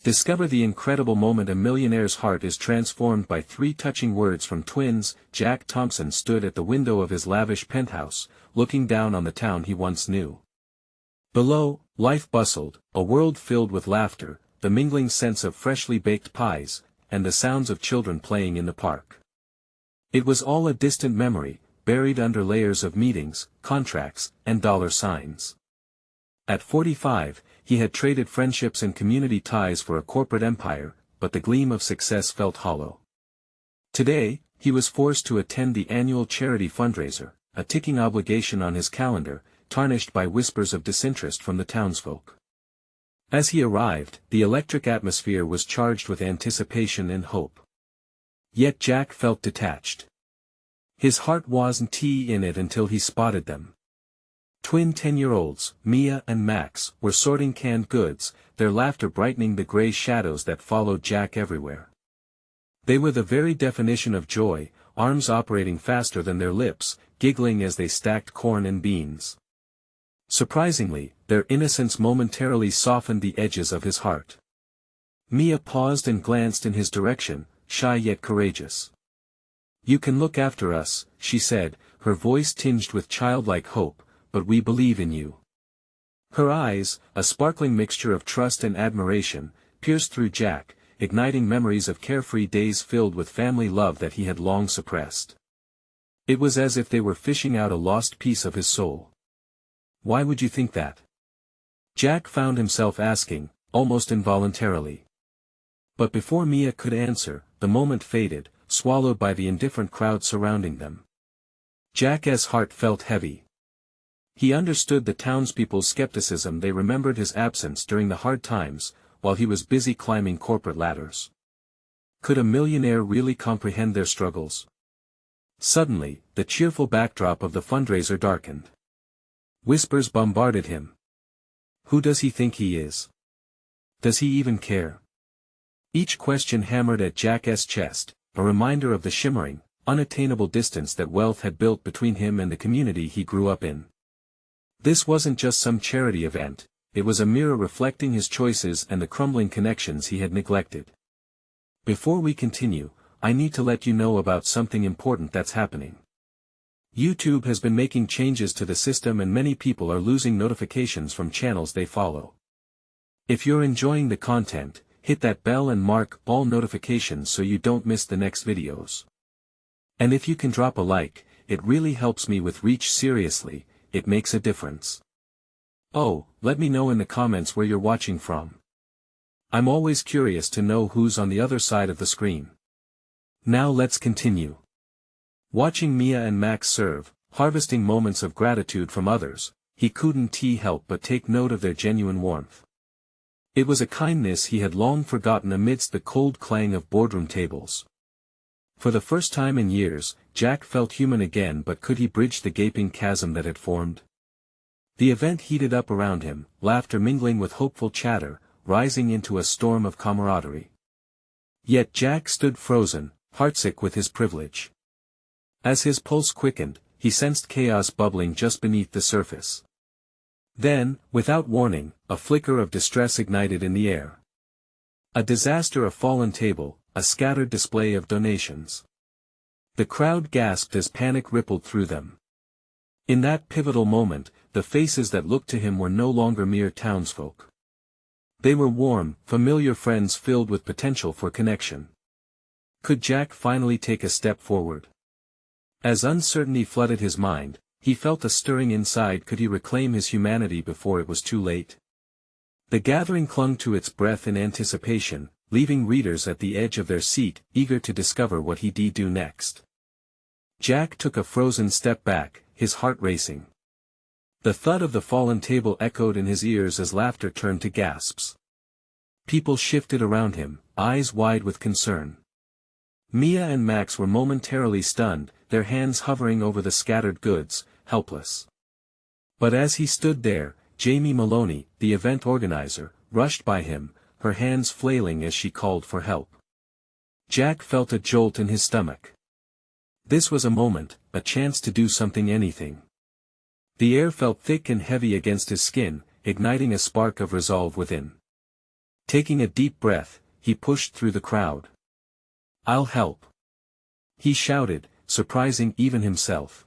Discover the incredible moment a millionaire's heart is transformed by 3 touching words from twins. Jack Thompson stood at the window of his lavish penthouse, looking down on the town he once knew. Below, life bustled, a world filled with laughter, the mingling scents of freshly baked pies, and the sounds of children playing in the park. It was all a distant memory, buried under layers of meetings, contracts, and dollar signs. At 45, he had traded friendships and community ties for a corporate empire, but the gleam of success felt hollow. Today, he was forced to attend the annual charity fundraiser, a ticking obligation on his calendar, tarnished by whispers of disinterest from the townsfolk. As he arrived, the electric atmosphere was charged with anticipation and hope. Yet Jack felt detached. His heart wasn't in it until he spotted them. Twin 10-year-olds, Mia and Max, were sorting canned goods, their laughter brightening the gray shadows that followed Jack everywhere. They were the very definition of joy, arms operating faster than their lips, giggling as they stacked corn and beans. Surprisingly, their innocence momentarily softened the edges of his heart. Mia paused and glanced in his direction, shy yet courageous. "You can look after us," she said, her voice tinged with childlike hope, "but we believe in you." Her eyes, a sparkling mixture of trust and admiration, pierced through Jack, igniting memories of carefree days filled with family love that he had long suppressed. It was as if they were fishing out a lost piece of his soul. "Why would you think that?" Jack found himself asking, almost involuntarily. But before Mia could answer, the moment faded, swallowed by the indifferent crowd surrounding them. Jack's heart felt heavy. He understood the townspeople's skepticism. They remembered his absence during the hard times, while he was busy climbing corporate ladders. Could a millionaire really comprehend their struggles? Suddenly, the cheerful backdrop of the fundraiser darkened. Whispers bombarded him. Who does he think he is? Does he even care? Each question hammered at Jack's chest, a reminder of the shimmering, unattainable distance that wealth had built between him and the community he grew up in. This wasn't just some charity event, it was a mirror reflecting his choices and the crumbling connections he had neglected. Before we continue, I need to let you know about something important that's happening. YouTube has been making changes to the system and many people are losing notifications from channels they follow. If you're enjoying the content, hit that bell and mark all notifications so you don't miss the next videos. And if you can drop a like, it really helps me with reach. Seriously, it makes a difference. Oh, let me know in the comments where you're watching from. I'm always curious to know who's on the other side of the screen. Now let's continue. Watching Mia and Max serve, harvesting moments of gratitude from others, he couldn't help but take note of their genuine warmth. It was a kindness he had long forgotten amidst the cold clang of boardroom tables. For the first time in years, Jack felt human again. But could he bridge the gaping chasm that had formed? The event heated up around him, laughter mingling with hopeful chatter, rising into a storm of camaraderie. Yet Jack stood frozen, heartsick with his privilege. As his pulse quickened, he sensed chaos bubbling just beneath the surface. Then, without warning, a flicker of distress ignited in the air. A disaster, a fallen table, a scattered display of donations. The crowd gasped as panic rippled through them. In that pivotal moment, the faces that looked to him were no longer mere townsfolk. They were warm, familiar friends filled with potential for connection. Could Jack finally take a step forward? As uncertainty flooded his mind, he felt a stirring inside. Could he reclaim his humanity before it was too late? The gathering clung to its breath in anticipation, leaving readers at the edge of their seat, eager to discover what he'd do next. Jack took a frozen step back, his heart racing. The thud of the fallen table echoed in his ears as laughter turned to gasps. People shifted around him, eyes wide with concern. Mia and Max were momentarily stunned, their hands hovering over the scattered goods, helpless. But as he stood there, Jamie Maloney, the event organizer, rushed by him, her hands flailing as she called for help. Jack felt a jolt in his stomach. This was a moment, a chance to do something, anything. The air felt thick and heavy against his skin, igniting a spark of resolve within. Taking a deep breath, he pushed through the crowd. "I'll help," he shouted, surprising even himself.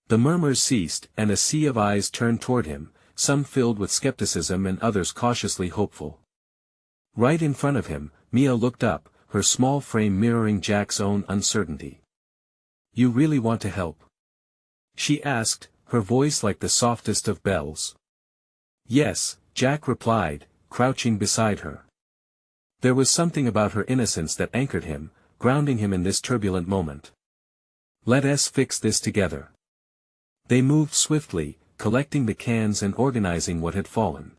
The murmurs ceased, and a sea of eyes turned toward him, some filled with skepticism and others cautiously hopeful. Right in front of him, Mia looked up, her small frame mirroring Jack's own uncertainty. "You really want to help?" she asked, her voice like the softest of bells. "Yes," Jack replied, crouching beside her. There was something about her innocence that anchored him, grounding him in this turbulent moment. "Let us fix this together." They moved swiftly, collecting the cans and organizing what had fallen.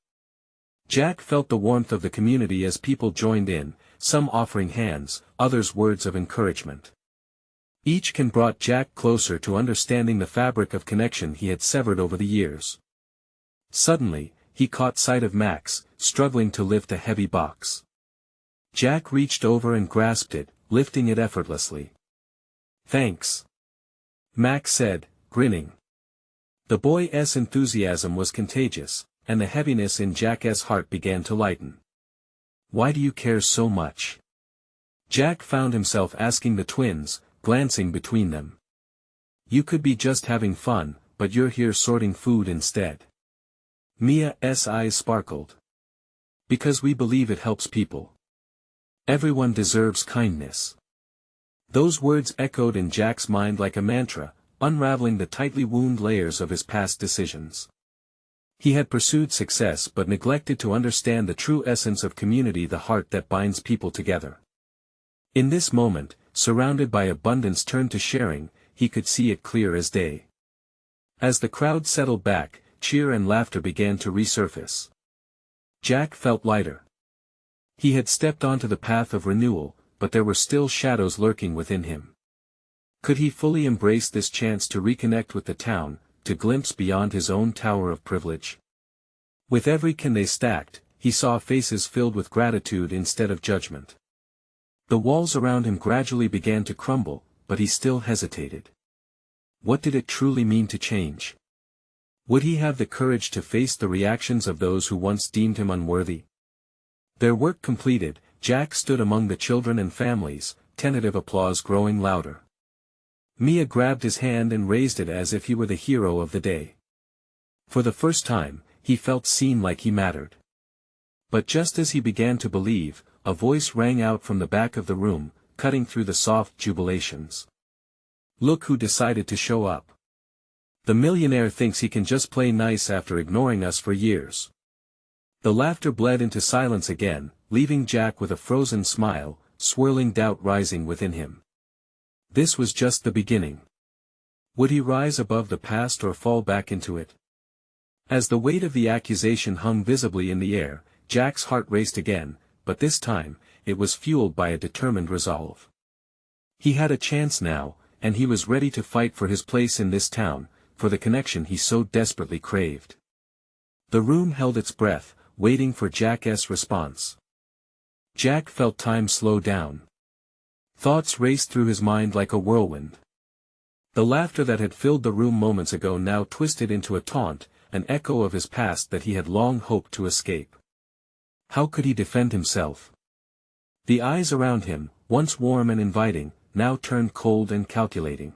Jack felt the warmth of the community as people joined in, some offering hands, others words of encouragement. Each can brought Jack closer to understanding the fabric of connection he had severed over the years. Suddenly, he caught sight of Max, struggling to lift a heavy box. Jack reached over and grasped it, lifting it effortlessly. "Thanks," Max said, grinning. The boy's enthusiasm was contagious, and the heaviness in Jack's heart began to lighten. "Why do you care so much?" Jack found himself asking the twins, glancing between them. "You could be just having fun, but you're here sorting food instead." Mia's eyes sparkled. "Because we believe it helps people. Everyone deserves kindness." Those words echoed in Jack's mind like a mantra, unraveling the tightly wound layers of his past decisions. He had pursued success but neglected to understand the true essence of community, the heart that binds people together. In this moment, surrounded by abundance turned to sharing, he could see it clear as day. As the crowd settled back, cheer and laughter began to resurface. Jack felt lighter. He had stepped onto the path of renewal, but there were still shadows lurking within him. Could he fully embrace this chance to reconnect with the town, to glimpse beyond his own tower of privilege? With every can they stacked, he saw faces filled with gratitude instead of judgment. The walls around him gradually began to crumble, but he still hesitated. What did it truly mean to change? Would he have the courage to face the reactions of those who once deemed him unworthy? Their work completed, Jack stood among the children and families, tentative applause growing louder. Mia grabbed his hand and raised it as if he were the hero of the day. For the first time, he felt seen, like he mattered. But just as he began to believe, a voice rang out from the back of the room, cutting through the soft jubilations. "Look who decided to show up. The millionaire thinks he can just play nice after ignoring us for years." The laughter bled into silence again, leaving Jack with a frozen smile, swirling doubt rising within him. This was just the beginning. Would he rise above the past or fall back into it? As the weight of the accusation hung visibly in the air, Jack's heart raced again, but this time, it was fueled by a determined resolve. He had a chance now, and he was ready to fight for his place in this town, for the connection he so desperately craved. The room held its breath, waiting for Jack's response. Jack felt time slow down. Thoughts raced through his mind like a whirlwind. The laughter that had filled the room moments ago now twisted into a taunt, an echo of his past that he had long hoped to escape. How could he defend himself? The eyes around him, once warm and inviting, now turned cold and calculating.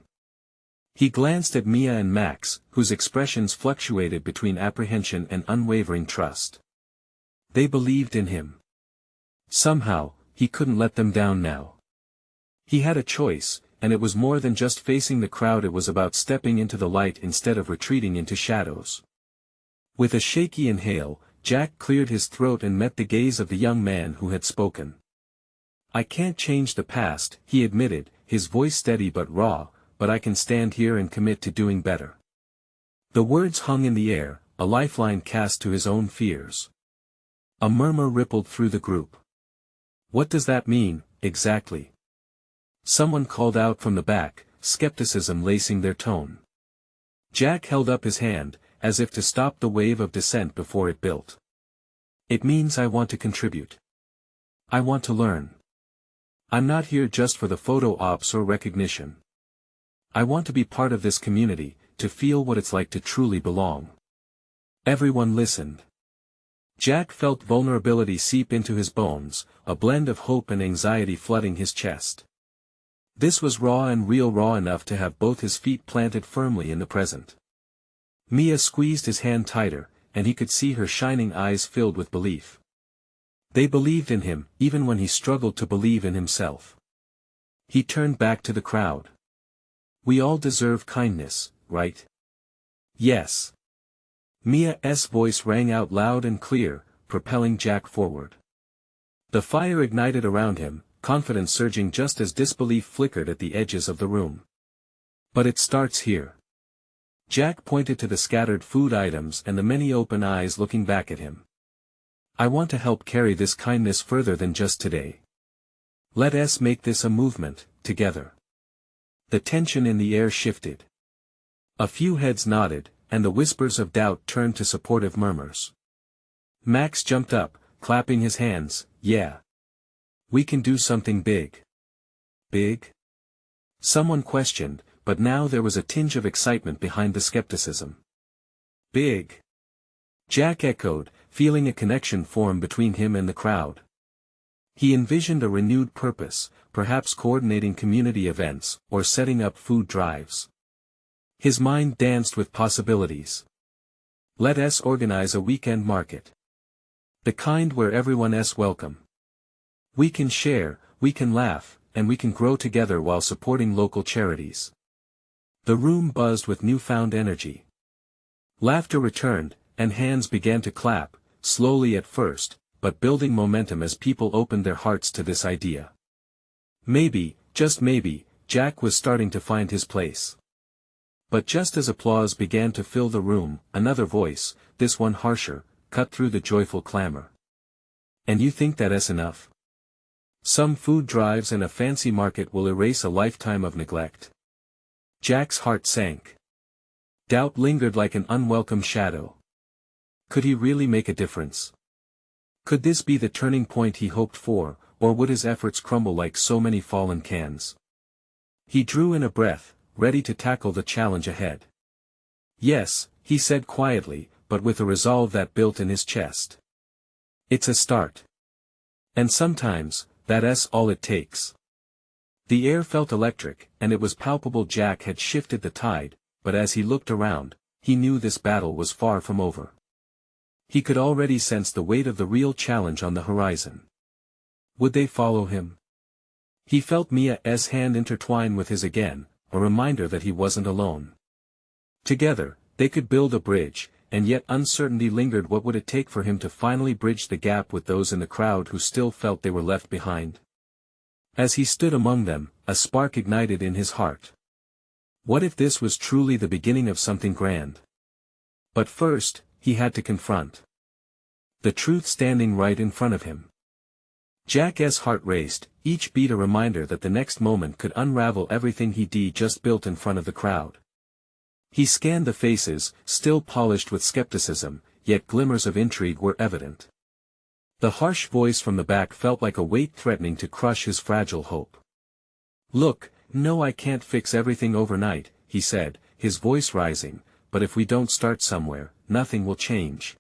He glanced at Mia and Max, whose expressions fluctuated between apprehension and unwavering trust. They believed in him. Somehow, he couldn't let them down now. He had a choice, and it was more than just facing the crowd. It was about stepping into the light instead of retreating into shadows. With a shaky inhale, Jack cleared his throat and met the gaze of the young man who had spoken. "I can't change the past," he admitted, his voice steady but raw, "but I can stand here and commit to doing better." The words hung in the air, a lifeline cast to his own fears. A murmur rippled through the group. "What does that mean, exactly?" someone called out from the back, skepticism lacing their tone. Jack held up his hand, as if to stop the wave of dissent before it built. "It means I want to contribute. I want to learn. I'm not here just for the photo ops or recognition. I want to be part of this community, to feel what it's like to truly belong." Everyone listened. Jack felt vulnerability seep into his bones, a blend of hope and anxiety flooding his chest. This was raw and real, raw enough to have both his feet planted firmly in the present. Mia squeezed his hand tighter, and he could see her shining eyes filled with belief. They believed in him, even when he struggled to believe in himself. He turned back to the crowd. "We all deserve kindness, right?" "Yes." Mia's voice rang out loud and clear, propelling Jack forward. The fire ignited around him, confidence surging just as disbelief flickered at the edges of the room. "But it starts here." Jack pointed to the scattered food items and the many open eyes looking back at him. "I want to help carry this kindness further than just today. Let us make this a movement, together." The tension in the air shifted. A few heads nodded, and the whispers of doubt turned to supportive murmurs. Max jumped up, clapping his hands. "Yeah. We can do something big." "Big?" Someone questioned, but now there was a tinge of excitement behind the skepticism. "Big?" Jack echoed, feeling a connection form between him and the crowd. He envisioned a renewed purpose, perhaps coordinating community events, or setting up food drives. His mind danced with possibilities. "Let us organize a weekend market. The kind where everyone's welcome. We can share, we can laugh, and we can grow together while supporting local charities." The room buzzed with newfound energy. Laughter returned, and hands began to clap, slowly at first, but building momentum as people opened their hearts to this idea. Maybe, just maybe, Jack was starting to find his place. But just as applause began to fill the room, another voice, this one harsher, cut through the joyful clamor. "And you think that's enough? Some food drives and a fancy market will erase a lifetime of neglect?" Jack's heart sank. Doubt lingered like an unwelcome shadow. Could he really make a difference? Could this be the turning point he hoped for, or would his efforts crumble like so many fallen cans? He drew in a breath, ready to tackle the challenge ahead. "Yes," he said quietly, but with a resolve that built in his chest. "It's a start. And sometimes, that's all it takes." The air felt electric, and it was palpable Jack had shifted the tide, but as he looked around, he knew this battle was far from over. He could already sense the weight of the real challenge on the horizon. Would they follow him? He felt Mia's hand intertwine with his again, a reminder that he wasn't alone. Together, they could build a bridge, and yet uncertainty lingered. What would it take for him to finally bridge the gap with those in the crowd who still felt they were left behind? As he stood among them, a spark ignited in his heart. What if this was truly the beginning of something grand? But first, he had to confront the truth standing right in front of him. Jack's heart raced, each beat a reminder that the next moment could unravel everything he'd just built in front of the crowd. He scanned the faces, still polished with skepticism, yet glimmers of intrigue were evident. The harsh voice from the back felt like a weight threatening to crush his fragile hope. "Look, no, I can't fix everything overnight," he said, his voice rising, "but if we don't start somewhere, nothing will change."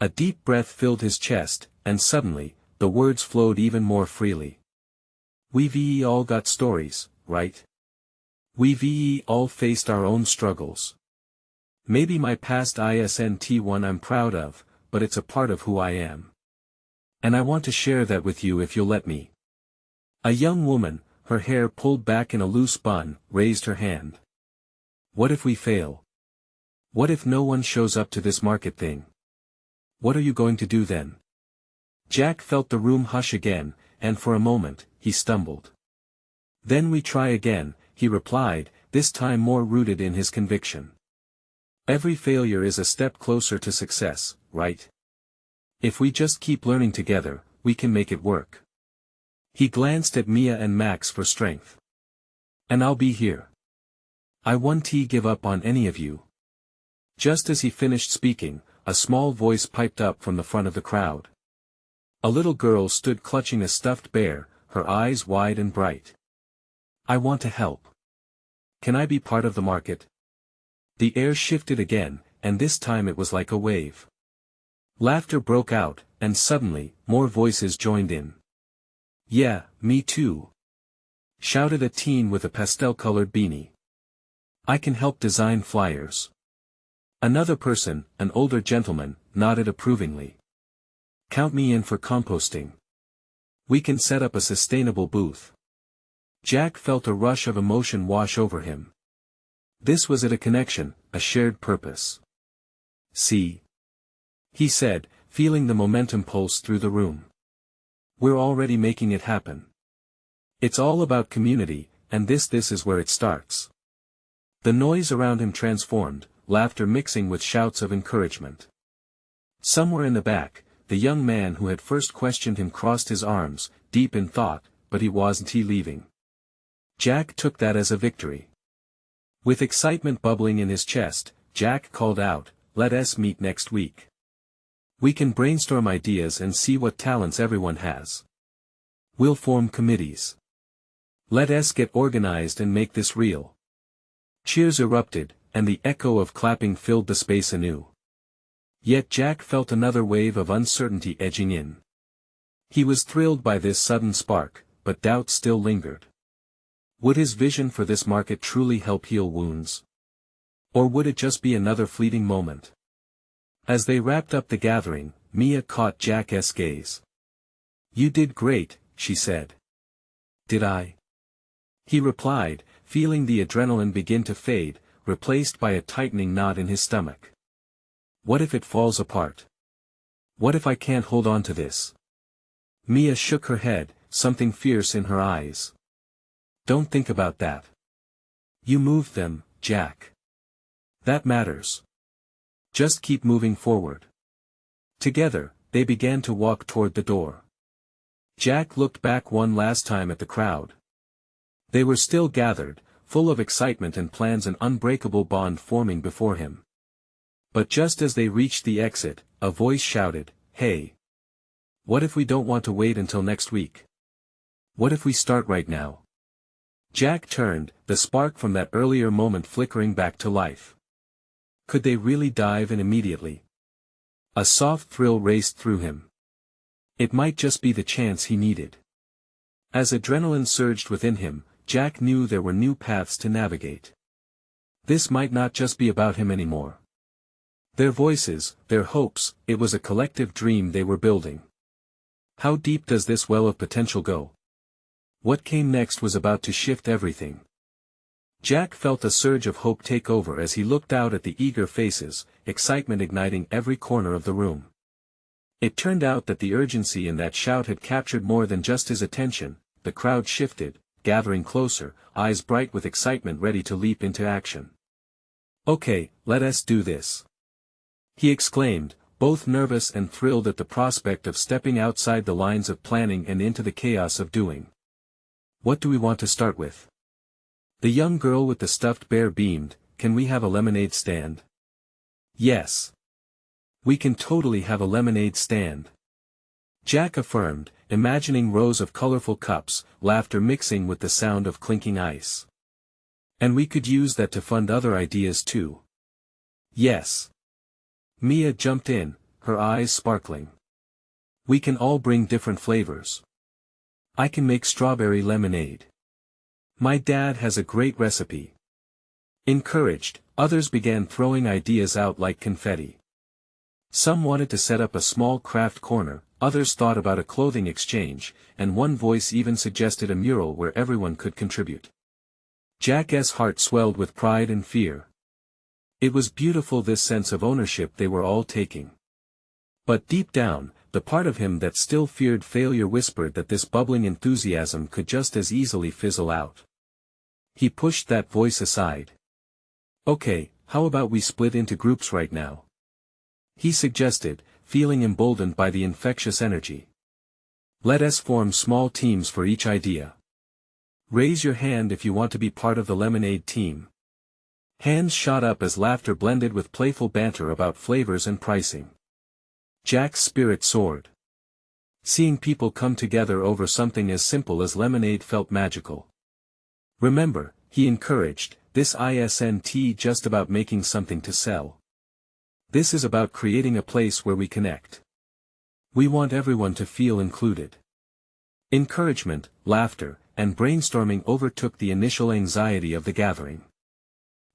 A deep breath filled his chest, and suddenly, the words flowed even more freely. "We've all got stories, right? We've all faced our own struggles. Maybe my past isn't one I'm proud of, but it's a part of who I am. And I want to share that with you if you'll let me." A young woman, her hair pulled back in a loose bun, raised her hand. "What if we fail? What if no one shows up to this market thing? What are you going to do then?" Jack felt the room hush again, and for a moment, he stumbled. "Then we try again," he replied, this time more rooted in his conviction. "Every failure is a step closer to success, right? If we just keep learning together, we can make it work." He glanced at Mia and Max for strength. "And I'll be here. I won't give up on any of you." Just as he finished speaking, a small voice piped up from the front of the crowd. A little girl stood clutching a stuffed bear, her eyes wide and bright. "I want to help. Can I be part of the market?" The air shifted again, and this time it was like a wave. Laughter broke out, and suddenly, more voices joined in. "Yeah, me too," shouted a teen with a pastel-colored beanie. "I can help design flyers." Another person, an older gentleman, nodded approvingly. "Count me in for composting. We can set up a sustainable booth." Jack felt a rush of emotion wash over him. This was it, a connection, a shared purpose. "See?" he said, feeling the momentum pulse through the room. "We're already making it happen. It's all about community, and this is where it starts." The noise around him transformed, laughter mixing with shouts of encouragement. Somewhere in the back, the young man who had first questioned him crossed his arms, deep in thought, but he wasn't leaving. Jack took that as a victory. With excitement bubbling in his chest, Jack called out, "Let us meet next week. We can brainstorm ideas and see what talents everyone has. We'll form committees. Let us get organized and make this real." Cheers erupted, and the echo of clapping filled the space anew. Yet Jack felt another wave of uncertainty edging in. He was thrilled by this sudden spark, but doubt still lingered. Would his vision for this market truly help heal wounds? Or would it just be another fleeting moment? As they wrapped up the gathering, Mia caught Jack's gaze. "You did great," she said. "Did I?" he replied, feeling the adrenaline begin to fade, replaced by a tightening knot in his stomach. "What if it falls apart? What if I can't hold on to this?" Mia shook her head, something fierce in her eyes. "Don't think about that. You moved them, Jack. That matters. Just keep moving forward." Together, they began to walk toward the door. Jack looked back one last time at the crowd. They were still gathered, full of excitement and plans, an unbreakable bond forming before him. But just as they reached the exit, a voice shouted, "Hey! What if we don't want to wait until next week? What if we start right now?" Jack turned, the spark from that earlier moment flickering back to life. Could they really dive in immediately? A soft thrill raced through him. It might just be the chance he needed. As adrenaline surged within him, Jack knew there were new paths to navigate. This might not just be about him anymore. Their voices, their hopes, it was a collective dream they were building. How deep does this well of potential go? What came next was about to shift everything. Jack felt a surge of hope take over as he looked out at the eager faces, excitement igniting every corner of the room. It turned out that the urgency in that shout had captured more than just his attention. The crowd shifted, gathering closer, eyes bright with excitement ready to leap into action. "Okay, let us do this," he exclaimed, both nervous and thrilled at the prospect of stepping outside the lines of planning and into the chaos of doing. "What do we want to start with?" The young girl with the stuffed bear beamed. "Can we have a lemonade stand?" "Yes. We can totally have a lemonade stand," Jack affirmed, imagining rows of colorful cups, laughter mixing with the sound of clinking ice. "And we could use that to fund other ideas too." "Yes." Mia jumped in, her eyes sparkling. "We can all bring different flavors. I can make strawberry lemonade. My dad has a great recipe." Encouraged, others began throwing ideas out like confetti. Some wanted to set up a small craft corner, others thought about a clothing exchange, and one voice even suggested a mural where everyone could contribute. Jack's heart swelled with pride and fear. It was beautiful, this sense of ownership they were all taking. But deep down, the part of him that still feared failure whispered that this bubbling enthusiasm could just as easily fizzle out. He pushed that voice aside. "Okay, how about we split into groups right now?" he suggested, feeling emboldened by the infectious energy. "Let us form small teams for each idea. Raise your hand if you want to be part of the lemonade team." Hands shot up as laughter blended with playful banter about flavors and pricing. Jack's spirit soared. Seeing people come together over something as simple as lemonade felt magical. "Remember," he encouraged, "this isn't just about making something to sell. This is about creating a place where we connect. We want everyone to feel included. Encouragement, laughter, and brainstorming overtook the initial anxiety of the gathering.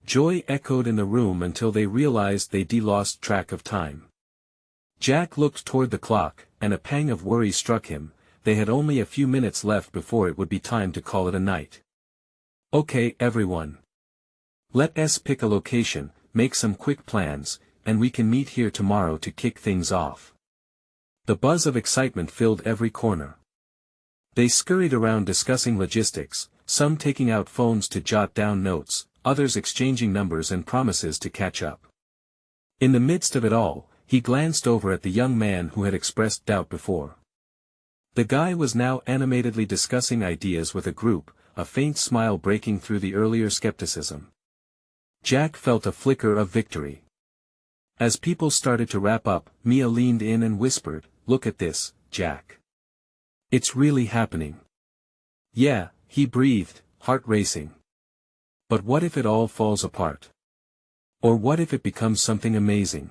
Joy echoed in the room until they realized they'd lost track of time. Jack looked toward the clock, and a pang of worry struck him. They had only a few minutes left before it would be time to call it a night. Okay, everyone. Let's pick a location, make some quick plans, and we can meet here tomorrow to kick things off. The buzz of excitement filled every corner. They scurried around discussing logistics, some taking out phones to jot down notes, others exchanging numbers and promises to catch up. In the midst of it all, he glanced over at the young man who had expressed doubt before. The guy was now animatedly discussing ideas with a group, a faint smile breaking through the earlier skepticism. Jack felt a flicker of victory. As people started to wrap up, Mia leaned in and whispered, "Look at this, Jack. It's really happening." "Yeah," he breathed, heart racing. "But what if it all falls apart? Or what if it becomes something amazing?"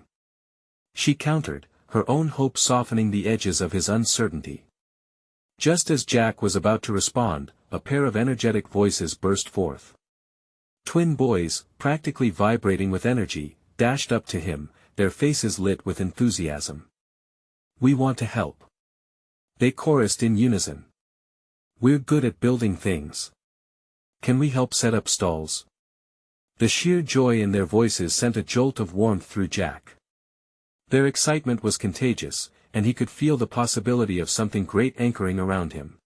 She countered, her own hope softening the edges of his uncertainty. Just as Jack was about to respond, a pair of energetic voices burst forth. Twin boys, practically vibrating with energy, dashed up to him, their faces lit with enthusiasm. "We want to help." They chorused in unison. "We're good at building things. Can we help set up stalls?" The sheer joy in their voices sent a jolt of warmth through Jack. Their excitement was contagious, and he could feel the possibility of something great anchoring around him.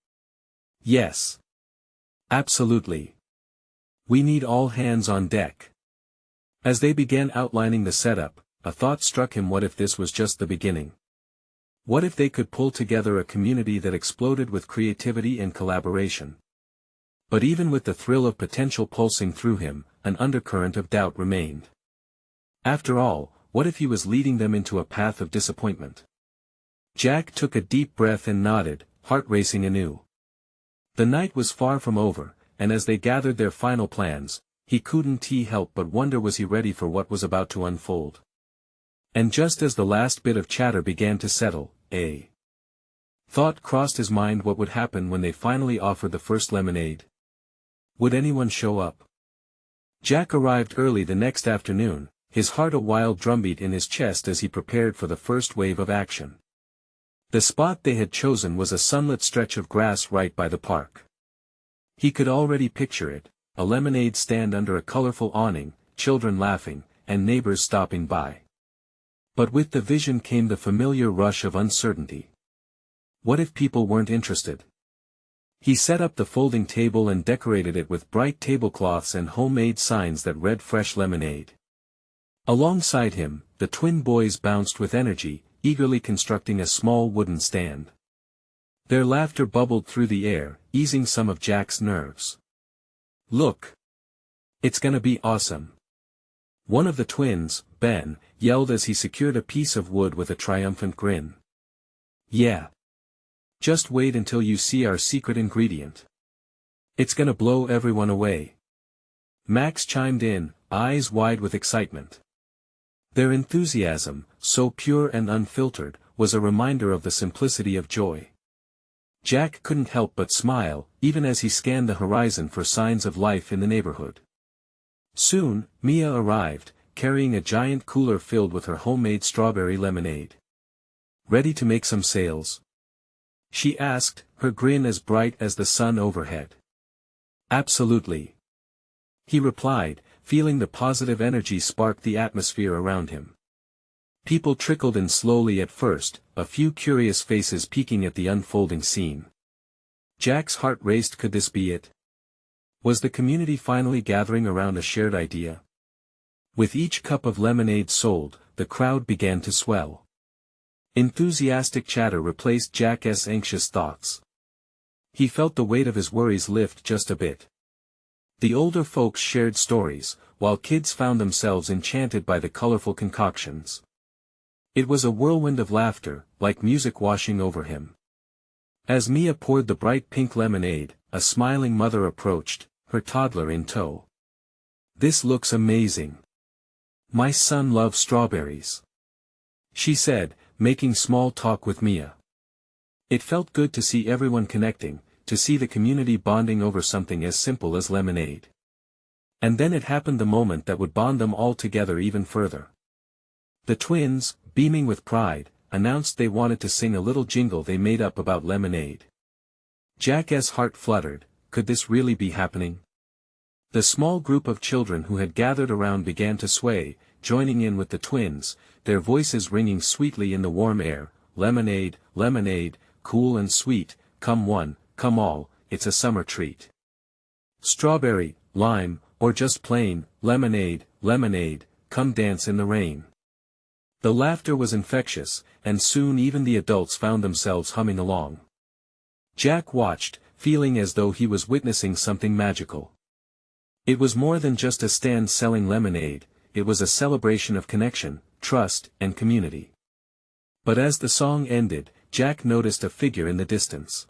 "Yes. Absolutely. We need all hands on deck." As they began outlining the setup, a thought struck him: what if this was just the beginning? What if they could pull together a community that exploded with creativity and collaboration? But even with the thrill of potential pulsing through him, an undercurrent of doubt remained. After all, what if he was leading them into a path of disappointment? Jack took a deep breath and nodded, heart racing anew. The night was far from over, and as they gathered their final plans, he couldn't help but wonder, was he ready for what was about to unfold? And just as the last bit of chatter began to settle, a thought crossed his mind: what would happen when they finally offered the first lemonade? Would anyone show up? Jack arrived early the next afternoon, his heart a wild drumbeat in his chest as he prepared for the first wave of action. The spot they had chosen was a sunlit stretch of grass right by the park. He could already picture it, a lemonade stand under a colorful awning, children laughing, and neighbors stopping by. But with the vision came the familiar rush of uncertainty. What if people weren't interested? He set up the folding table and decorated it with bright tablecloths and homemade signs that read "Fresh Lemonade." Alongside him, the twin boys bounced with energy, eagerly constructing a small wooden stand. Their laughter bubbled through the air, easing some of Jack's nerves. "Look! It's gonna be awesome!" One of the twins, Ben, yelled as he secured a piece of wood with a triumphant grin. "Yeah. Just wait until you see our secret ingredient. It's gonna blow everyone away." Max chimed in, eyes wide with excitement. Their enthusiasm, so pure and unfiltered, was a reminder of the simplicity of joy. Jack couldn't help but smile, even as he scanned the horizon for signs of life in the neighborhood. Soon, Mia arrived, carrying a giant cooler filled with her homemade strawberry lemonade. "Ready to make some sales?" she asked, her grin as bright as the sun overhead. "Absolutely," he replied, feeling the positive energy spark the atmosphere around him. People trickled in slowly at first, a few curious faces peeking at the unfolding scene. Jack's heart raced. Could this be it? Was the community finally gathering around a shared idea? With each cup of lemonade sold, the crowd began to swell. Enthusiastic chatter replaced Jack's anxious thoughts. He felt the weight of his worries lift just a bit. The older folks shared stories, while kids found themselves enchanted by the colorful concoctions. It was a whirlwind of laughter, like music washing over him. As Mia poured the bright pink lemonade, a smiling mother approached, her toddler in tow. "This looks amazing. My son loves strawberries." she said, making small talk with Mia. It felt good to see everyone connecting, to see the community bonding over something as simple as lemonade. And then it happened, the moment that would bond them all together even further. The twins, beaming with pride, announced they wanted to sing a little jingle they made up about lemonade. Jack's heart fluttered. Could this really be happening? The small group of children who had gathered around began to sway, joining in with the twins, their voices ringing sweetly in the warm air. Lemonade, lemonade, cool and sweet, come one, come all, it's a summer treat. Strawberry, lime, or just plain, lemonade, lemonade, come dance in the rain. The laughter was infectious, and soon even the adults found themselves humming along. Jack watched, feeling as though he was witnessing something magical. It was more than just a stand selling lemonade, it was a celebration of connection, trust, and community. But as the song ended, Jack noticed a figure in the distance.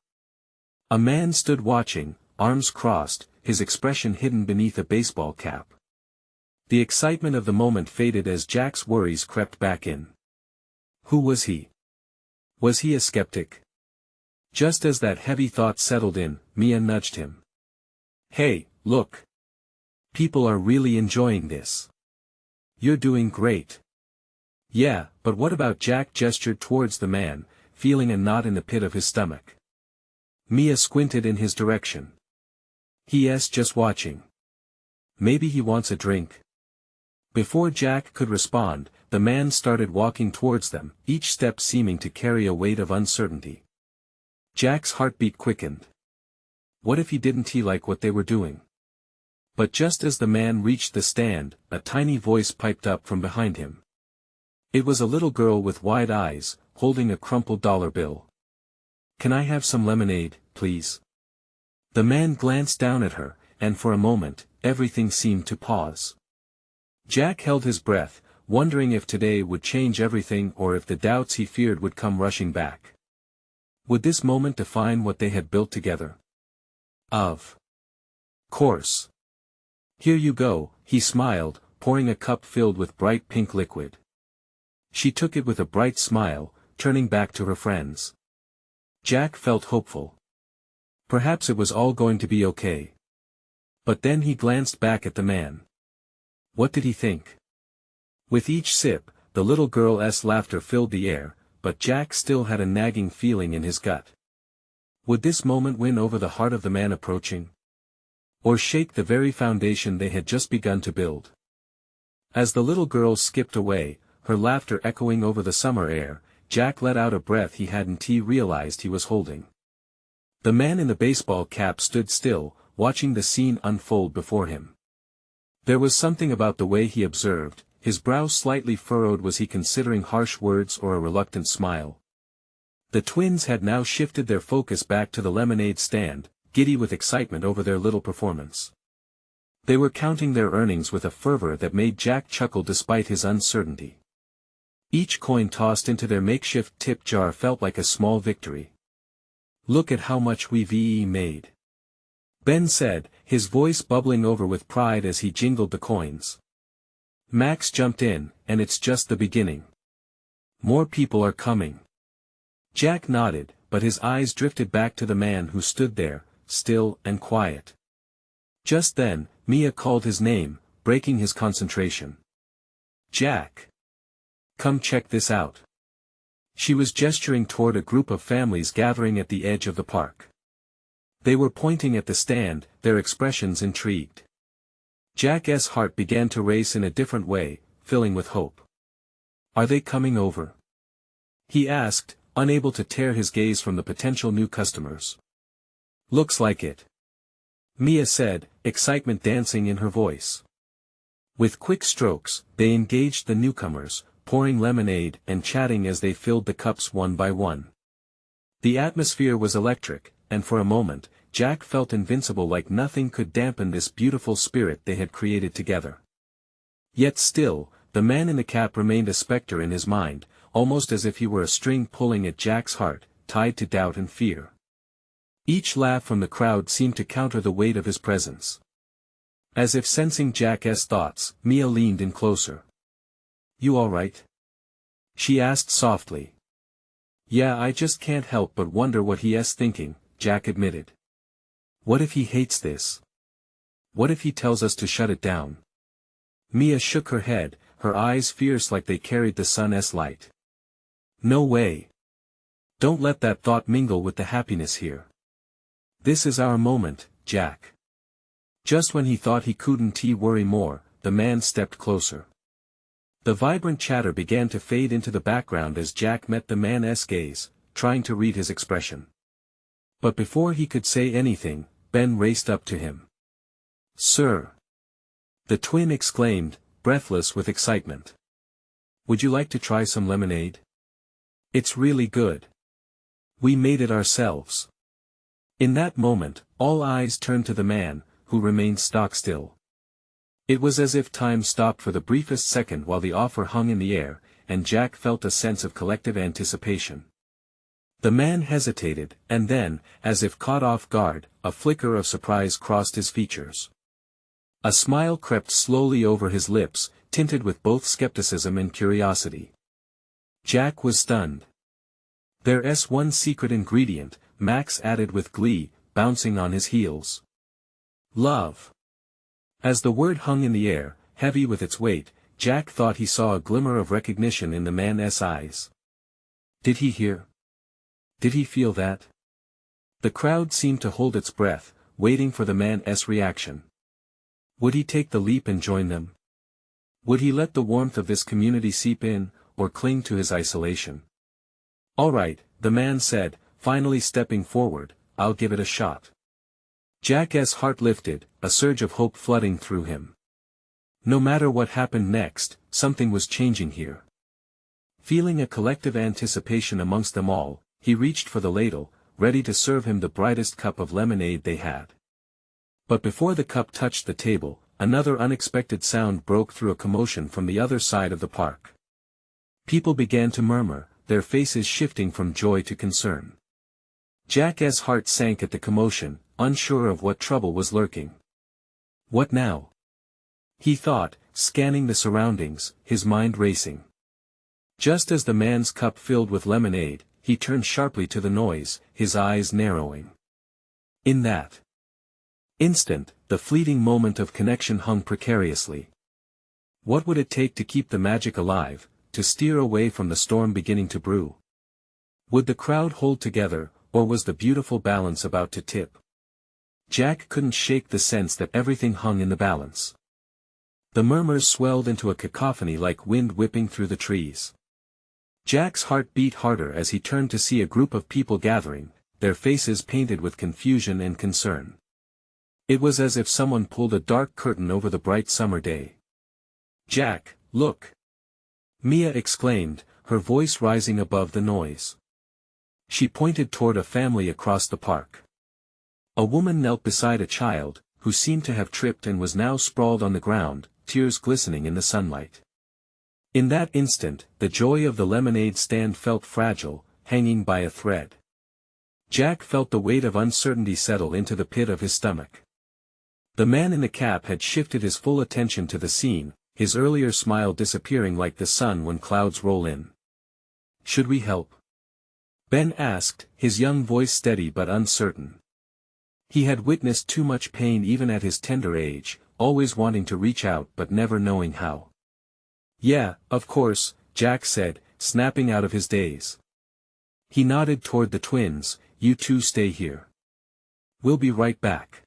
A man stood watching, arms crossed, his expression hidden beneath a baseball cap. The excitement of the moment faded as Jack's worries crept back in. Who was he? Was he a skeptic? Just as that heavy thought settled in, Mia nudged him. Hey, look. People are really enjoying this. You're doing great. Yeah, but what about? Jack gestured towards the man, feeling a knot in the pit of his stomach. Mia squinted in his direction. He's just watching. Maybe he wants a drink. Before Jack could respond, the man started walking towards them, each step seeming to carry a weight of uncertainty. Jack's heartbeat quickened. What if he didn't like what they were doing? But just as the man reached the stand, a tiny voice piped up from behind him. It was a little girl with wide eyes, holding a crumpled dollar bill. Can I have some lemonade, please? The man glanced down at her, and for a moment, everything seemed to pause. Jack held his breath, wondering if today would change everything or if the doubts he feared would come rushing back. Would this moment define what they had built together? Of course. Here you go, he smiled, pouring a cup filled with bright pink liquid. She took it with a bright smile, turning back to her friends. Jack felt hopeful. Perhaps it was all going to be okay. But then he glanced back at the man. What did he think? With each sip, the little girl's laughter filled the air, but Jack still had a nagging feeling in his gut. Would this moment win over the heart of the man approaching? Or shake the very foundation they had just begun to build? As the little girl skipped away, her laughter echoing over the summer air, Jack let out a breath he hadn't realized he was holding. The man in the baseball cap stood still, watching the scene unfold before him. There was something about the way he observed, his brow slightly furrowed. Was he considering harsh words or a reluctant smile? The twins had now shifted their focus back to the lemonade stand, giddy with excitement over their little performance. They were counting their earnings with a fervor that made Jack chuckle despite his uncertainty. Each coin tossed into their makeshift tip jar felt like a small victory. Look at how much we've made, Ben said, his voice bubbling over with pride as he jingled the coins. Max jumped in, and it's just the beginning. More people are coming. Jack nodded, but his eyes drifted back to the man who stood there, still and quiet. Just then, Mia called his name, breaking his concentration. Jack! Come check this out. She was gesturing toward a group of families gathering at the edge of the park. They were pointing at the stand, their expressions intrigued. Jack's heart began to race in a different way, filling with hope. Are they coming over? He asked, unable to tear his gaze from the potential new customers. Looks like it. Mia said, excitement dancing in her voice. With quick strokes, they engaged the newcomers, pouring lemonade and chatting as they filled the cups one by one. The atmosphere was electric, and for a moment, Jack felt invincible, like nothing could dampen this beautiful spirit they had created together. Yet still, the man in the cap remained a specter in his mind, almost as if he were a string pulling at Jack's heart, tied to doubt and fear. Each laugh from the crowd seemed to counter the weight of his presence. As if sensing Jack's thoughts, Mia leaned in closer. You all right? She asked softly. Yeah, I just can't help but wonder what he's thinking, Jack admitted. What if he hates this? What if he tells us to shut it down? Mia shook her head, her eyes fierce like they carried the sun's light. No way. Don't let that thought mingle with the happiness here. This is our moment, Jack. Just when he thought he couldn't worry more, the man stepped closer. The vibrant chatter began to fade into the background as Jack met the man's gaze, trying to read his expression. But before he could say anything, Ben raced up to him. Sir! The twin exclaimed, breathless with excitement. Would you like to try some lemonade? It's really good. We made it ourselves. In that moment, all eyes turned to the man, who remained stock-still. It was as if time stopped for the briefest second while the offer hung in the air, and Jack felt a sense of collective anticipation. The man hesitated, and then, as if caught off guard, a flicker of surprise crossed his features. A smile crept slowly over his lips, tinted with both skepticism and curiosity. Jack was stunned. There's one secret ingredient, Max added with glee, bouncing on his heels. Love. As the word hung in the air, heavy with its weight, Jack thought he saw a glimmer of recognition in the man's eyes. Did he hear? Did he feel that? The crowd seemed to hold its breath, waiting for the man's reaction. Would he take the leap and join them? Would he let the warmth of this community seep in, or cling to his isolation? All right, the man said, finally stepping forward, I'll give it a shot. Jack's heart lifted, a surge of hope flooding through him. No matter what happened next, something was changing here. Feeling a collective anticipation amongst them all, he reached for the ladle, ready to serve him the brightest cup of lemonade they had. But before the cup touched the table, another unexpected sound broke through a commotion from the other side of the park. People began to murmur, their faces shifting from joy to concern. Jack's heart sank at the commotion, unsure of what trouble was lurking. What now? He thought, scanning the surroundings, his mind racing. Just as the man's cup filled with lemonade, he turned sharply to the noise, his eyes narrowing. In that instant, the fleeting moment of connection hung precariously. What would it take to keep the magic alive, to steer away from the storm beginning to brew? Would the crowd hold together, or was the beautiful balance about to tip? Jack couldn't shake the sense that everything hung in the balance. The murmurs swelled into a cacophony like wind whipping through the trees. Jack's heart beat harder as he turned to see a group of people gathering, their faces painted with confusion and concern. It was as if someone pulled a dark curtain over the bright summer day. Jack, look! Mia exclaimed, her voice rising above the noise. She pointed toward a family across the park. A woman knelt beside a child, who seemed to have tripped and was now sprawled on the ground, tears glistening in the sunlight. In that instant, the joy of the lemonade stand felt fragile, hanging by a thread. Jack felt the weight of uncertainty settle into the pit of his stomach. The man in the cap had shifted his full attention to the scene, his earlier smile disappearing like the sun when clouds roll in. Should we help? Ben asked, his young voice steady but uncertain. He had witnessed too much pain even at his tender age, always wanting to reach out but never knowing how. Yeah, of course, Jack said, snapping out of his daze. He nodded toward the twins, you two stay here. We'll be right back.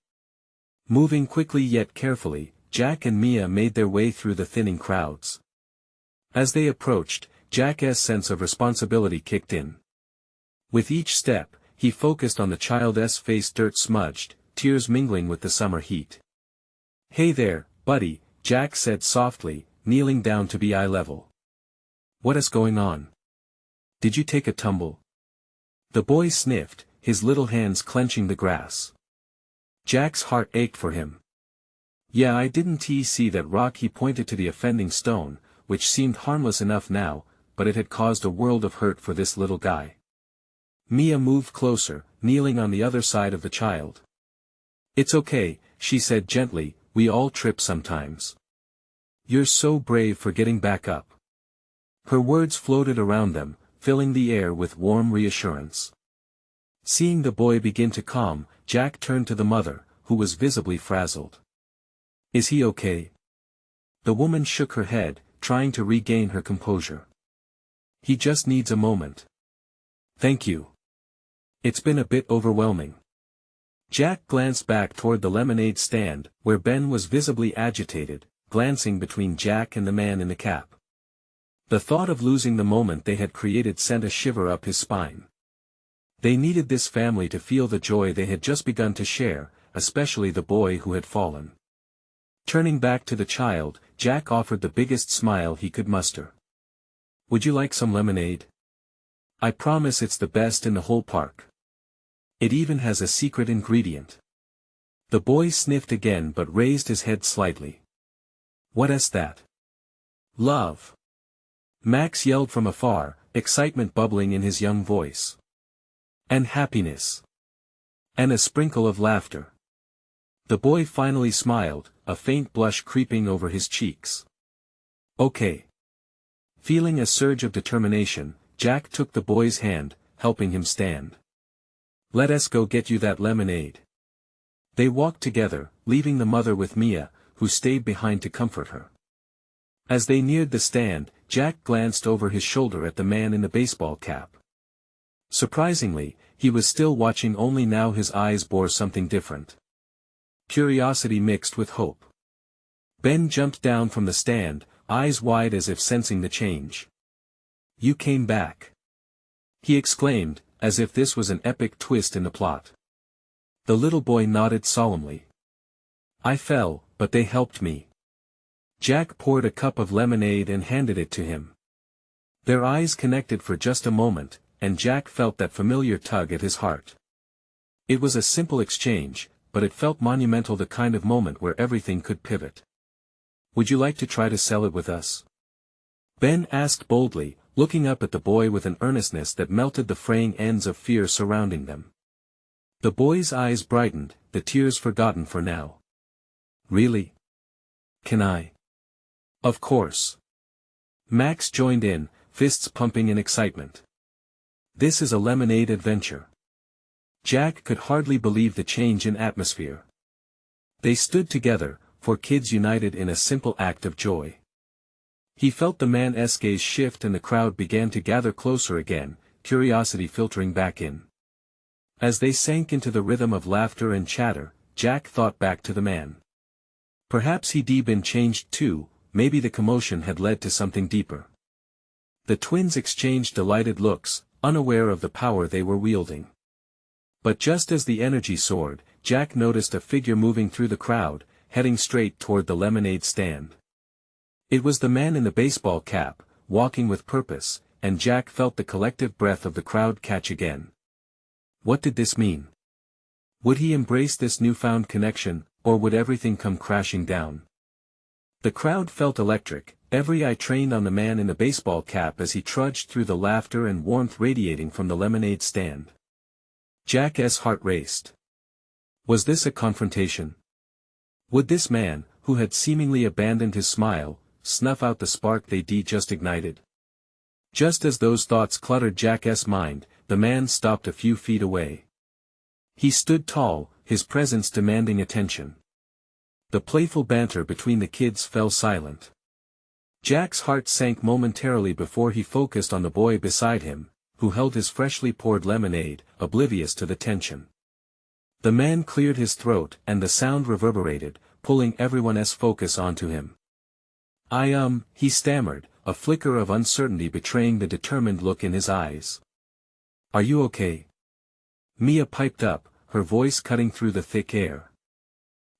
Moving quickly yet carefully, Jack and Mia made their way through the thinning crowds. As they approached, Jack's sense of responsibility kicked in. With each step, he focused on the child's face dirt-smudged, tears mingling with the summer heat. Hey there, buddy, Jack said softly, kneeling down to be eye level. What is going on? Did you take a tumble? The boy sniffed, his little hands clenching the grass. Jack's heart ached for him. Yeah, I didn't see that rock. He pointed to the offending stone, which seemed harmless enough now, but it had caused a world of hurt for this little guy. Mia moved closer, kneeling on the other side of the child. It's okay, she said gently, we all trip sometimes. You're so brave for getting back up. Her words floated around them, filling the air with warm reassurance. Seeing the boy begin to calm, Jack turned to the mother, who was visibly frazzled. "Is he okay?" The woman shook her head, trying to regain her composure. "He just needs a moment." "Thank you. It's been a bit overwhelming." Jack glanced back toward the lemonade stand, where Ben was visibly agitated, glancing between Jack and the man in the cap. The thought of losing the moment they had created sent a shiver up his spine. They needed this family to feel the joy they had just begun to share, especially the boy who had fallen. Turning back to the child, Jack offered the biggest smile he could muster. "Would you like some lemonade? I promise it's the best in the whole park. It even has a secret ingredient." The boy sniffed again but raised his head slightly. "What's that?" "Love!" Max yelled from afar, excitement bubbling in his young voice. "And happiness. And a sprinkle of laughter." The boy finally smiled, a faint blush creeping over his cheeks. "Okay." Feeling a surge of determination, Jack took the boy's hand, helping him stand. "Let us go get you that lemonade." They walked together, leaving the mother with Mia, who stayed behind to comfort her. As they neared the stand, Jack glanced over his shoulder at the man in the baseball cap. Surprisingly, he was still watching, only now his eyes bore something different. Curiosity mixed with hope. Ben jumped down from the stand, eyes wide as if sensing the change. "You came back!" he exclaimed, as if this was an epic twist in the plot. The little boy nodded solemnly. "I fell, but they helped me." Jack poured a cup of lemonade and handed it to him. Their eyes connected for just a moment, and Jack felt that familiar tug at his heart. It was a simple exchange, but it felt monumental, the kind of moment where everything could pivot. "Would you like to try to sell it with us?" Ben asked boldly, looking up at the boy with an earnestness that melted the fraying ends of fear surrounding them. The boy's eyes brightened, the tears forgotten for now. "Really? Can I?" "Of course." Max joined in, fists pumping in excitement. "This is a lemonade adventure." Jack could hardly believe the change in atmosphere. They stood together, for kids united in a simple act of joy. He felt the man's gaze shift and the crowd began to gather closer again, curiosity filtering back in. As they sank into the rhythm of laughter and chatter, Jack thought back to the man. Perhaps he'd been changed too, maybe the commotion had led to something deeper. The twins exchanged delighted looks, unaware of the power they were wielding. But just as the energy soared, Jack noticed a figure moving through the crowd, heading straight toward the lemonade stand. It was the man in the baseball cap, walking with purpose, and Jack felt the collective breath of the crowd catch again. What did this mean? Would he embrace this newfound connection, or would everything come crashing down? The crowd felt electric, every eye trained on the man in the baseball cap as he trudged through the laughter and warmth radiating from the lemonade stand. Jack's heart raced. Was this a confrontation? Would this man, who had seemingly abandoned his smile, snuff out the spark they'd just ignited? Just as those thoughts cluttered Jack's mind, the man stopped a few feet away. He stood tall, his presence demanding attention. The playful banter between the kids fell silent. Jack's heart sank momentarily before he focused on the boy beside him, who held his freshly poured lemonade, oblivious to the tension. The man cleared his throat and the sound reverberated, pulling everyone's focus onto him. He stammered, a flicker of uncertainty betraying the determined look in his eyes. "Are you okay?" Mia piped up, her voice cutting through the thick air.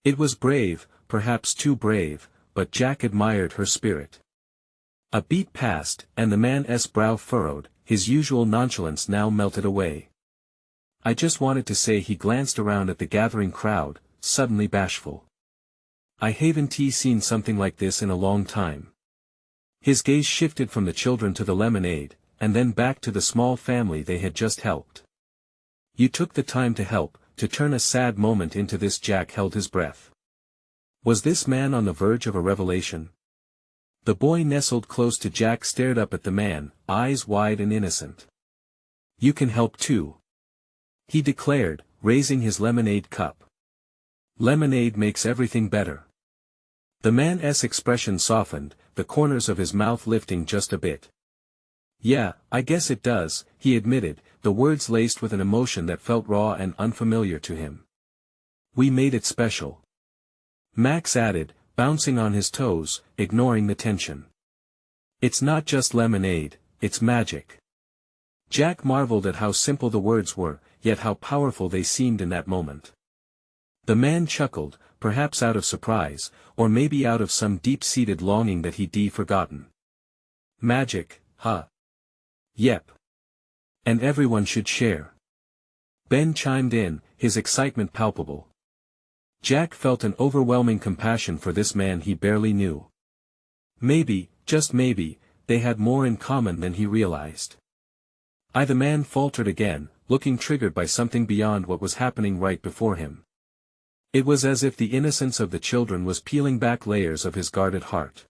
It was brave, perhaps too brave, but Jack admired her spirit. A beat passed, and the man's brow furrowed, his usual nonchalance now melted away. "I just wanted to say," he glanced around at the gathering crowd, suddenly bashful. "I haven't seen something like this in a long time." His gaze shifted from the children to the lemonade, and then back to the small family they had just helped. "You took the time to help, to turn a sad moment into this." Jack held his breath. Was this man on the verge of a revelation? The boy nestled close to Jack stared up at the man, eyes wide and innocent. "You can help too," he declared, raising his lemonade cup. "Lemonade makes everything better." The man's expression softened, the corners of his mouth lifting just a bit. "Yeah, I guess it does," he admitted, the words laced with an emotion that felt raw and unfamiliar to him. "We made it special," Max added, bouncing on his toes, ignoring the tension. "It's not just lemonade, it's magic." Jack marveled at how simple the words were, yet how powerful they seemed in that moment. The man chuckled, perhaps out of surprise, or maybe out of some deep-seated longing that he'd forgotten. "Magic, huh?" "Yep. And everyone should share." Ben chimed in, his excitement palpable. Jack felt an overwhelming compassion for this man he barely knew. Maybe, just maybe, they had more in common than he realized. The man faltered again, looking triggered by something beyond what was happening right before him. It was as if the innocence of the children was peeling back layers of his guarded heart.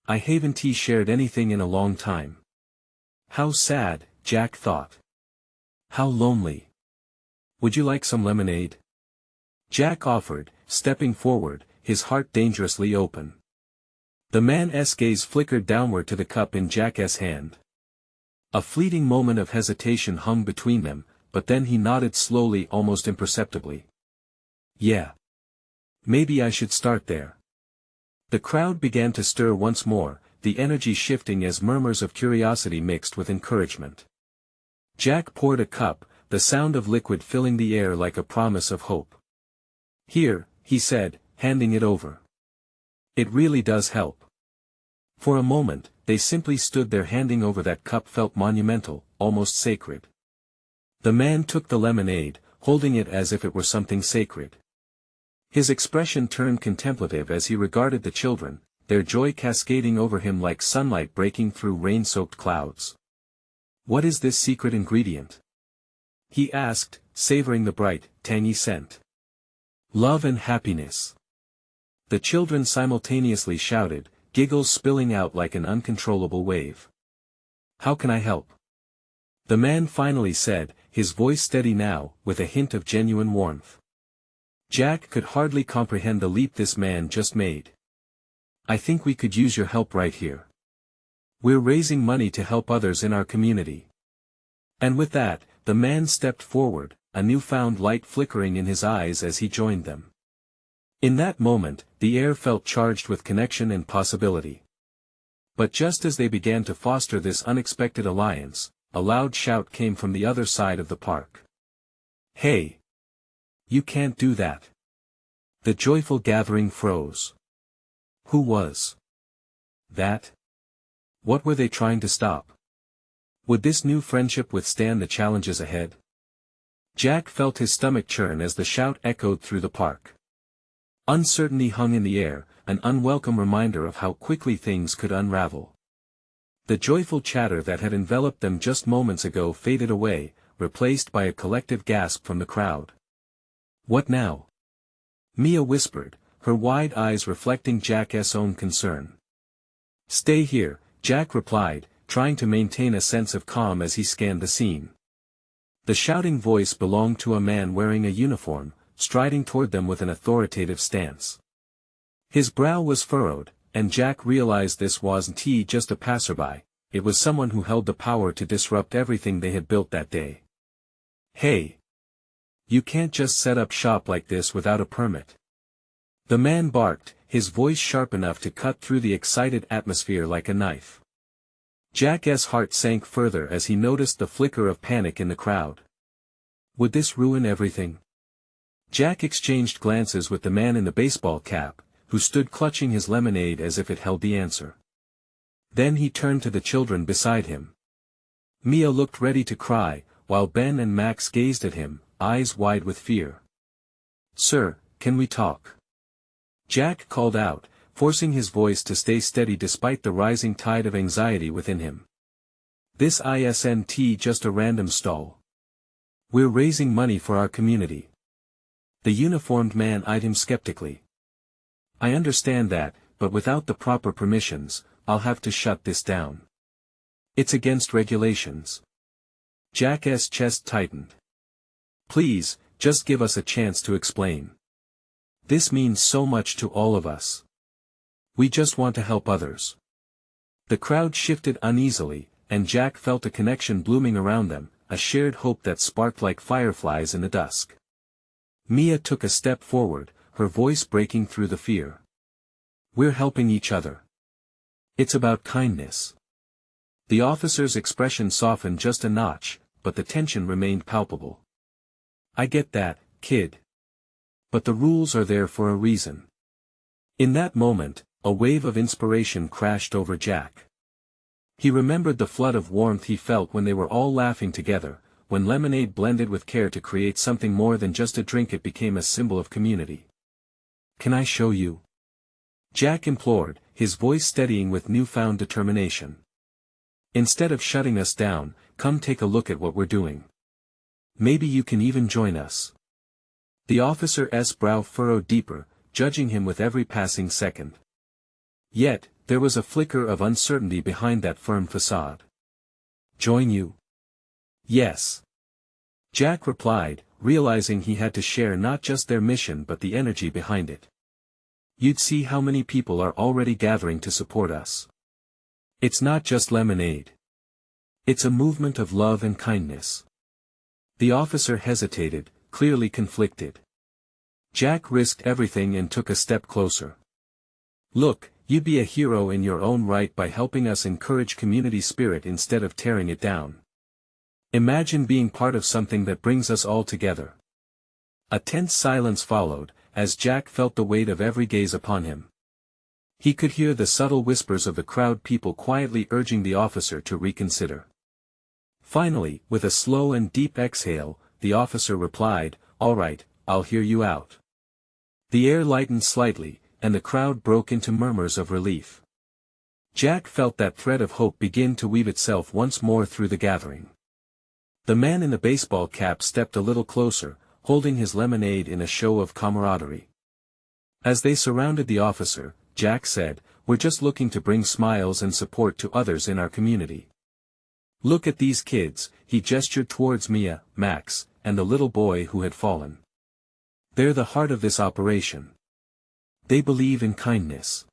"I haven't shared anything in a long time." How sad, Jack thought. How lonely. "Would you like some lemonade?" Jack offered, stepping forward, his heart dangerously open. The man's gaze flickered downward to the cup in Jack's hand. A fleeting moment of hesitation hung between them, but then he nodded slowly, almost imperceptibly. "Yeah. Maybe I should start there." The crowd began to stir once more, the energy shifting as murmurs of curiosity mixed with encouragement. Jack poured a cup, the sound of liquid filling the air like a promise of hope. "Here," he said, handing it over. "It really does help." For a moment, they simply stood there, handing over that cup felt monumental, almost sacred. The man took the lemonade, holding it as if it were something sacred. His expression turned contemplative as he regarded the children, their joy cascading over him like sunlight breaking through rain-soaked clouds. "What is this secret ingredient?" he asked, savoring the bright, tangy scent. "Love and happiness." The children simultaneously shouted, giggles spilling out like an uncontrollable wave. "How can I help?" the man finally said, his voice steady now, with a hint of genuine warmth. Jack could hardly comprehend the leap this man just made. "I think we could use your help right here. We're raising money to help others in our community." And with that, the man stepped forward, a newfound light flickering in his eyes as he joined them. In that moment, the air felt charged with connection and possibility. But just as they began to foster this unexpected alliance, a loud shout came from the other side of the park. "Hey! You can't do that!" The joyful gathering froze. Who was that? What were they trying to stop? Would this new friendship withstand the challenges ahead? Jack felt his stomach churn as the shout echoed through the park. Uncertainty hung in the air, an unwelcome reminder of how quickly things could unravel. The joyful chatter that had enveloped them just moments ago faded away, replaced by a collective gasp from the crowd. "What now?" Mia whispered, her wide eyes reflecting Jack's own concern. "Stay here," Jack replied, trying to maintain a sense of calm as he scanned the scene. The shouting voice belonged to a man wearing a uniform, striding toward them with an authoritative stance. His brow was furrowed, and Jack realized this wasn't just a passerby, it was someone who held the power to disrupt everything they had built that day. "Hey! You can't just set up shop like this without a permit." The man barked, his voice sharp enough to cut through the excited atmosphere like a knife. Jack's heart sank further as he noticed the flicker of panic in the crowd. Would this ruin everything? Jack exchanged glances with the man in the baseball cap, who stood clutching his lemonade as if it held the answer. Then he turned to the children beside him. Mia looked ready to cry, while Ben and Max gazed at him, eyes wide with fear. "Sir, can we talk?" Jack called out, forcing his voice to stay steady despite the rising tide of anxiety within him. "This isn't just a random stall. We're raising money for our community." The uniformed man eyed him skeptically. "I understand that," but without the proper permissions, I'll have to shut this down. It's against regulations. Jack's chest tightened. Please, just give us a chance to explain. This means so much to all of us. We just want to help others. The crowd shifted uneasily, and Jack felt a connection blooming around them, a shared hope that sparked like fireflies in the dusk. Mia took a step forward, her voice breaking through the fear. We're helping each other. It's about kindness. The officer's expression softened just a notch, but the tension remained palpable. I get that, kid. But the rules are there for a reason. In that moment, a wave of inspiration crashed over Jack. He remembered the flood of warmth he felt when they were all laughing together, when lemonade blended with care to create something more than just a drink. It became a symbol of community. Can I show you? Jack implored, his voice steadying with newfound determination. Instead of shutting us down, come take a look at what we're doing. Maybe you can even join us. The officer's brow furrowed deeper, judging him with every passing second. Yet, there was a flicker of uncertainty behind that firm facade. Join you? Yes. Jack replied, realizing he had to share not just their mission but the energy behind it. You'd see how many people are already gathering to support us. It's not just lemonade. It's a movement of love and kindness. The officer hesitated, clearly conflicted. Jack risked everything and took a step closer. Look, you'd be a hero in your own right by helping us encourage community spirit instead of tearing it down. Imagine being part of something that brings us all together. A tense silence followed, as Jack felt the weight of every gaze upon him. He could hear the subtle whispers of the crowd, people quietly urging the officer to reconsider. Finally, with a slow and deep exhale, the officer replied, "All right, I'll hear you out." The air lightened slightly, and the crowd broke into murmurs of relief. Jack felt that thread of hope begin to weave itself once more through the gathering. The man in the baseball cap stepped a little closer, holding his lemonade in a show of camaraderie. As they surrounded the officer, Jack said, "We're just looking to bring smiles and support to others in our community. Look at these kids," he gestured towards Mia, Max, and the little boy who had fallen. "They're the heart of this operation. They believe in kindness."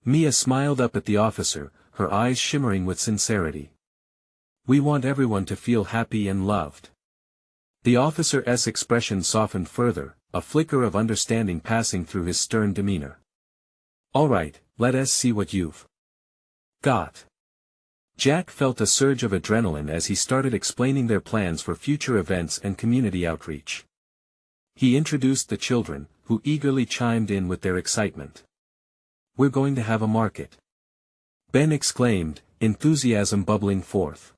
Mia smiled up at the officer, her eyes shimmering with sincerity. "We want everyone to feel happy and loved." The officer's expression softened further, a flicker of understanding passing through his stern demeanor. "All right, let us see what you've got." Jack felt a surge of adrenaline as he started explaining their plans for future events and community outreach. He introduced the children, who eagerly chimed in with their excitement. "We're going to have a market," Ben exclaimed, enthusiasm bubbling forth.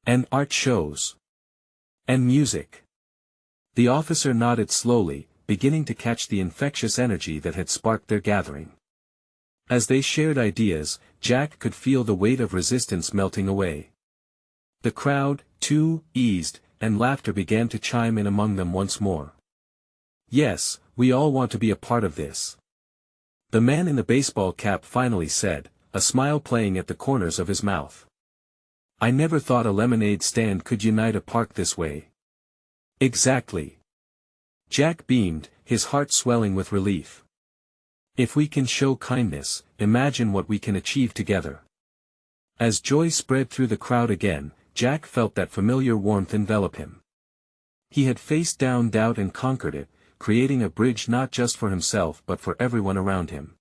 "And art shows. And music." The officer nodded slowly, beginning to catch the infectious energy that had sparked their gathering. As they shared ideas, Jack could feel the weight of resistance melting away. The crowd, too, eased, and laughter began to chime in among them once more. "Yes, we all want to be a part of this," the man in the baseball cap finally said, a smile playing at the corners of his mouth. "I never thought a lemonade stand could unite a park this way." "Exactly." Jack beamed, his heart swelling with relief. "If we can show kindness, imagine what we can achieve together." As joy spread through the crowd again, Jack felt that familiar warmth envelop him. He had faced down doubt and conquered it, creating a bridge not just for himself but for everyone around him.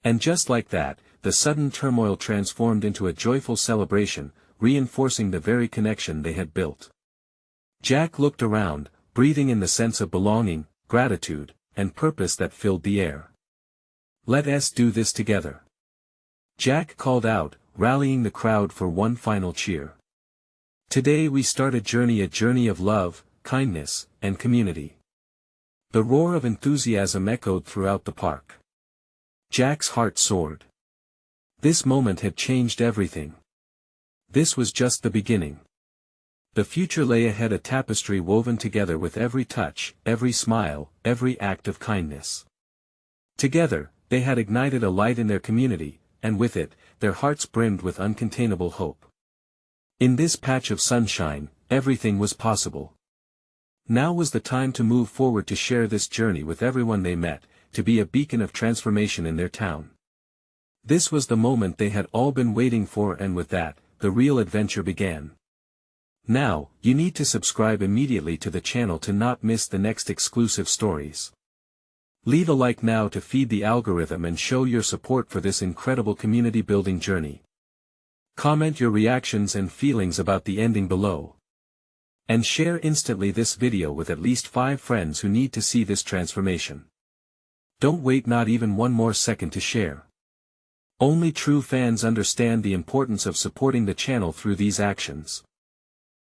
And just like that, the sudden turmoil transformed into a joyful celebration, reinforcing the very connection they had built. Jack looked around, breathing in the sense of belonging, gratitude, and purpose that filled the air. "Let us do this together," Jack called out, rallying the crowd for one final cheer. "Today we start a journey of love, kindness, and community." The roar of enthusiasm echoed throughout the park. Jack's heart soared. This moment had changed everything. This was just the beginning. The future lay ahead, a tapestry woven together with every touch, every smile, every act of kindness. Together, They had ignited a light in their community, and with it, their hearts brimmed with uncontainable hope. In this patch of sunshine, everything was possible. Now was the time to move forward, to share this journey with everyone they met, to be a beacon of transformation in their town. This was the moment they had all been waiting for, and with that, the real adventure began. Now, you need to subscribe immediately to the channel to not miss the next exclusive stories. Leave a like now to feed the algorithm and show your support for this incredible community building journey. Comment your reactions and feelings about the ending below. And share instantly this video with at least 5 friends who need to see this transformation. Don't wait not even one more second to share. Only true fans understand the importance of supporting the channel through these actions.